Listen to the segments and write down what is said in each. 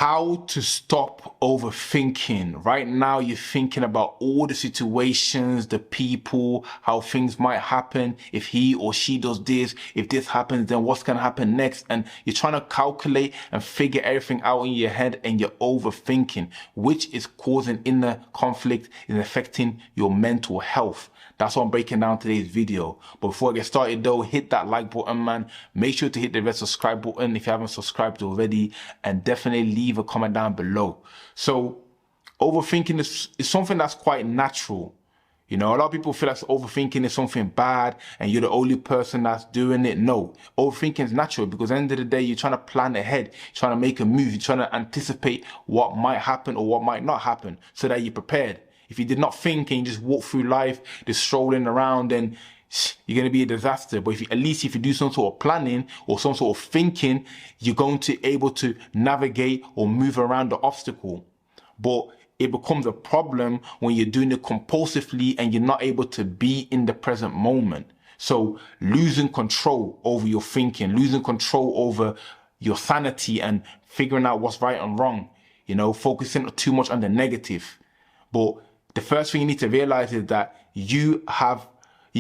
How to stop overthinking. Right now, you're thinking about all the situations, the people, how things might happen. If he or she does this, if this happens, then what's going to happen next? And you're trying to calculate and figure everything out in your head, and you're overthinking, which is causing inner conflict and affecting your mental health. That's what I'm breaking down today's video. But before I get started though, hit that like button, man. Make sure to hit the red subscribe button if you haven't subscribed already, and definitely leave a comment down below. So overthinking is something that's quite natural. You know, a lot of people feel like overthinking is something bad and you're the only person that's doing it. No, overthinking is natural because at the end of the day, you're trying to plan ahead, you're trying to make a move, you're trying to anticipate what might happen or what might not happen so that you're prepared. If you did not think and you just walk through life, just strolling around, then you're going to be a disaster. But at least if you do some sort of planning or some sort of thinking, you're going to be able to navigate or move around the obstacle. But it becomes a problem when you're doing it compulsively and you're not able to be in the present moment. So losing control over your thinking, losing control over your sanity and figuring out what's right and wrong, you know, focusing too much on the negative. But the first thing you need to realize is that you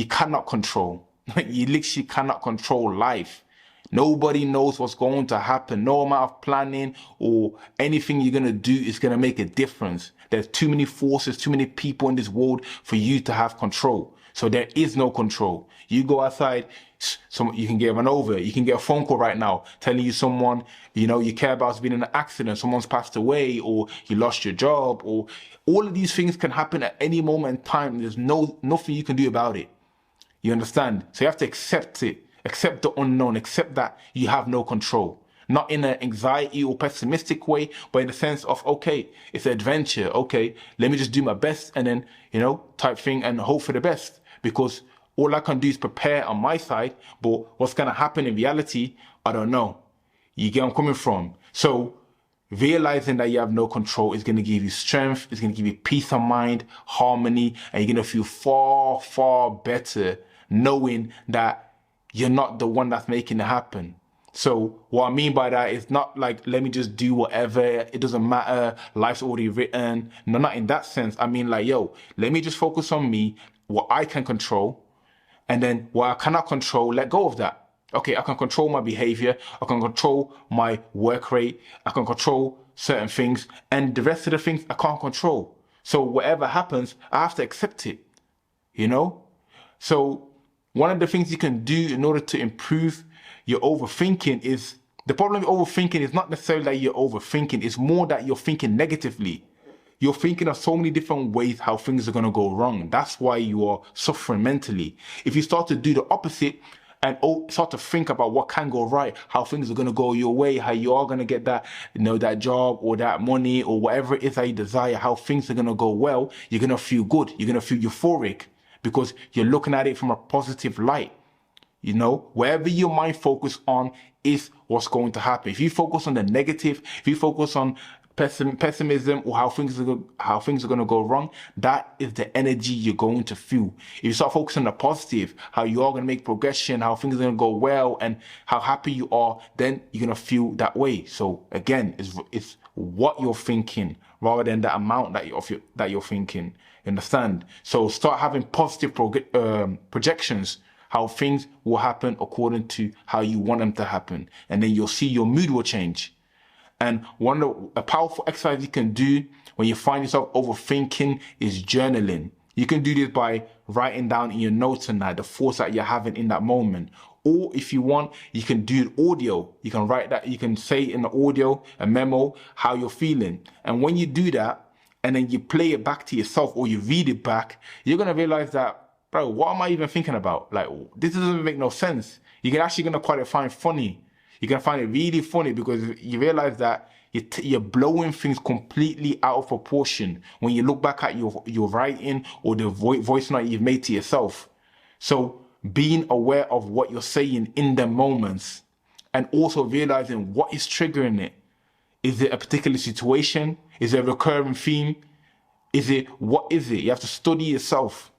cannot control. You literally cannot control life. Nobody knows what's going to happen. No amount of planning or anything you're going to do is going to make a difference. There's too many forces, too many people in this world for you to have control. So there is no control. You go outside, you can get run over. You can get a phone call right now telling you someone, you know, you care about has been in an accident, someone's passed away, or you lost your job, or all of these things can happen at any moment in time. There's nothing you can do about it. You understand? So you have to accept it, accept the unknown, accept that you have no control. Not in an anxiety or pessimistic way, but in the sense of, okay, it's an adventure. Okay, let me just do my best and then, you know, type thing and hope for the best. Because all I can do is prepare on my side, but what's going to happen in reality, I don't know. You get where I'm coming from? So realizing that you have no control is going to give you strength, it's going to give you peace of mind, harmony, and you're going to feel far, far better knowing that you're not the one that's making it happen. So what I mean by that is not like, let me just do whatever, it doesn't matter, life's already written. No, not in that sense. I mean like, yo, let me just focus on me, what I can control, and then what I cannot control, let go of that. Okay, I can control my behavior, I can control my work rate, I can control certain things, and the rest of the things I can't control. So whatever happens, I have to accept it, you know? So one of the things you can do in order to improve your overthinking is, the problem with overthinking is not necessarily that you're overthinking, it's more that you're thinking negatively. You're thinking of so many different ways how things are going to go wrong. That's why you are suffering mentally. If you start to do the opposite and start to think about what can go right, how things are going to go your way, how you are going to get that, you know, that job or that money or whatever it is that you desire, how things are going to go well, you're going to feel good. You're going to feel euphoric because you're looking at it from a positive light. You know, wherever your mind focus on is what's going to happen. If you focus on the negative, if you focus on pessimism or how things are going to go wrong, that is the energy you're going to feel. If you start focusing on the positive, how you are going to make progression, how things are going to go well, and how happy you are, then you're going to feel that way. So again, it's what you're thinking rather than the amount that you're thinking. You understand? So start having positive projections, how things will happen according to how you want them to happen, and then you'll see your mood will change. And a powerful exercise you can do when you find yourself overthinking is journaling. You can do this by writing down in your notes and the thoughts that you're having in that moment. Or if you want, you can do audio. You can write that, you can say in the audio, a memo, how you're feeling. And when you do that, and then you play it back to yourself or you read it back, you're going to realize that, bro, what am I even thinking about? Like, this doesn't make no sense. You're actually going to quite find funny. You're going to find it really funny because you realize that you're blowing things completely out of proportion when you look back at your writing or the voice note you've made to yourself. So being aware of what you're saying in the moments and also realizing what is triggering it. Is it a particular situation? Is it a recurring theme? What is it? You have to study yourself.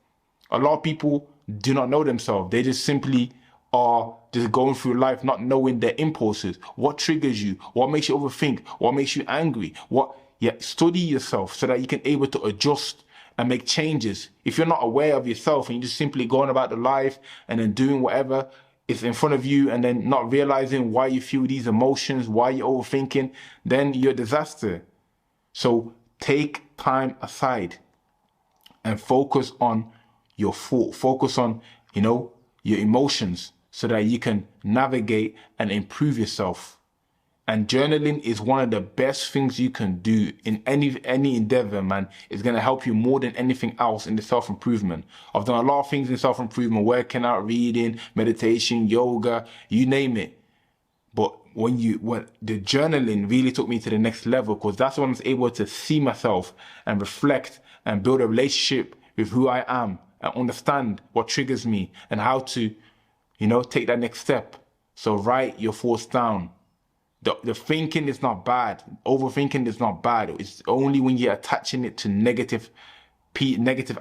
A lot of people do not know themselves. They just simply are just going through life not knowing their impulses. What triggers you? What makes you overthink? What makes you angry? Study yourself so that you can able to adjust and make changes. If you're not aware of yourself and you're just simply going about the life and then doing whatever is in front of you and then not realizing why you feel these emotions, why you're overthinking, then you're a disaster. So take time aside and focus on your thought, focus on, your emotions so that you can navigate and improve yourself. And journaling is one of the best things you can do in any endeavor, man. It's going to help you more than anything else in the self-improvement. I've done a lot of things in self-improvement, working out, reading, meditation, yoga, you name it. But when the journaling really took me to the next level, because that's when I was able to see myself and reflect and build a relationship with who I am and understand what triggers me and how to, take that next step. So write your thoughts down. The thinking is not bad. Overthinking is not bad. It's only when you're attaching it to negative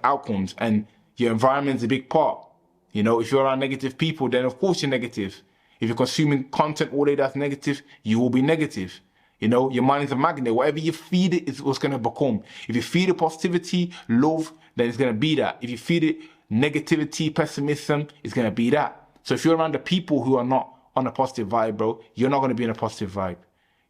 outcomes, and your environment's a big part. If you're around negative people, then of course you're negative. If you're consuming content all day that's negative, you will be negative. Your mind is a magnet. Whatever you feed it is what's going to become. If you feed it positivity, love, then it's going to be that. If you feed it negativity, pessimism, it's going to be that. So if you're around the people who are not on a positive vibe, bro, you're not going to be in a positive vibe.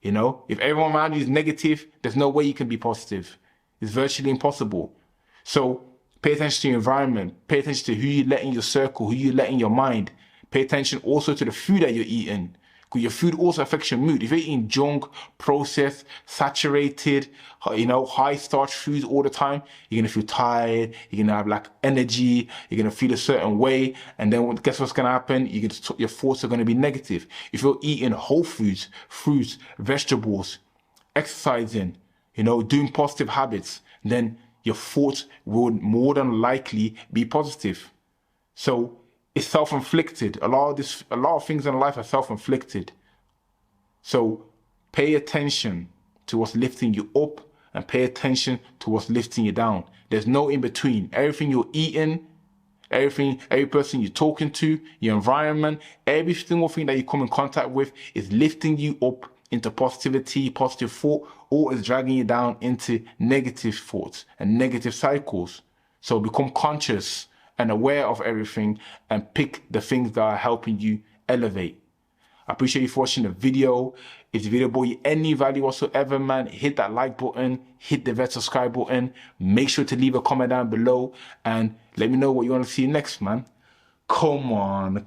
If everyone around you is negative, there's no way you can be positive. It's virtually impossible. So pay attention to your environment. Pay attention to who you let in your circle, who you let in your mind. Pay attention also to the food that you're eating, because your food also affects your mood. If you're eating junk, processed, saturated, high starch foods all the time, you're going to feel tired, you're going to have energy, you're going to feel a certain way, and then guess what's going to happen? Your thoughts are going to be negative. If you're eating whole foods, fruits, vegetables, exercising, doing positive habits, then your thoughts would more than likely be positive. So it's self-inflicted. A lot of things in life are self-inflicted. So pay attention to what's lifting you up and pay attention to what's lifting you down. There's no in between. Everything you're eating, every person you're talking to, your environment, every single thing that you come in contact with is lifting you up into positivity, positive thought, or is dragging you down into negative thoughts and negative cycles. So become conscious and aware of everything and pick the things that are helping you elevate. I appreciate you for watching the video. If the video brought you any value whatsoever, man, hit that like button, hit the red subscribe button, make sure to leave a comment down below and let me know what you want to see next, man. Come on.